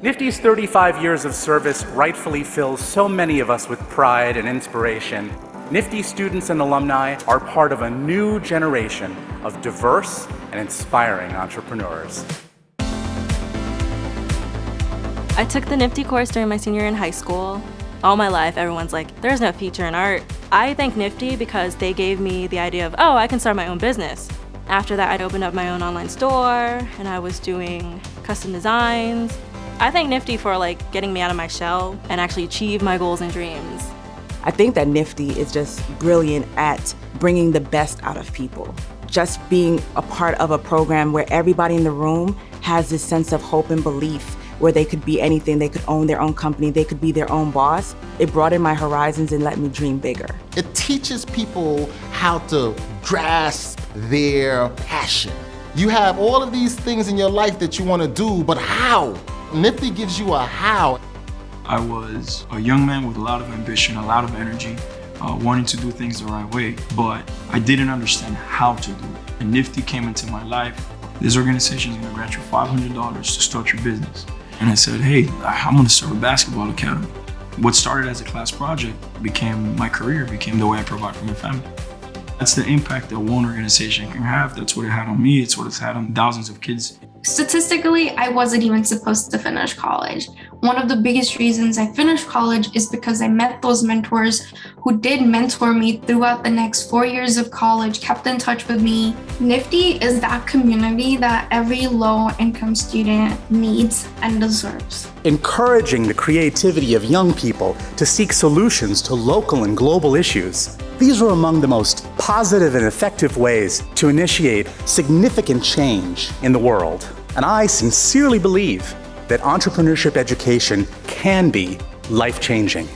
NFTE's 35 years of service rightfully fills so many of us with pride and inspiration. NFTE students and alumni are part of a new generation of diverse and inspiring entrepreneurs. I took the NFTE course during my senior year in high school. All my life, everyone's like, there's no future in art. I thank NFTE because they gave me the idea of, oh, I can start my own business. After that, I opened up my own online store, and I was doing custom designs. I thank NFTE for getting me out of my shell and actually achieve my goals and dreams. I think that NFTE is just brilliant at bringing the best out of people. Just being a part of a program where everybody in the room has this sense of hope and belief, where they could be anything, they could own their own company, they could be their own boss. It broadened my horizons and let me dream bigger. It teaches people how to grasp their passion. You have all of these things in your life that you want to do, but how? NFTE gives you a how. I was a young man with a lot of ambition, a lot of energy, wanting to do things the right way, but I didn't understand how to do it. And NFTE came into my life. This organization is going to grant you $500 to start your business. And I said, hey, I'm going to start a basketball academy. What started as a class project became my career, became the way I provide for my family. That's the impact that one organization can have. That's what it had on me. It's what it's had on thousands of kids. Statistically, I wasn't even supposed to finish college. One of the biggest reasons I finished college is because I met those mentors who did mentor me throughout the next 4 years of college, kept in touch with me. NFTE is that community that every low-income student needs and deserves. Encouraging the creativity of young people to seek solutions to local and global issues. These are among the most positive and effective ways to initiate significant change in the world. And I sincerely believe that entrepreneurship education can be life-changing.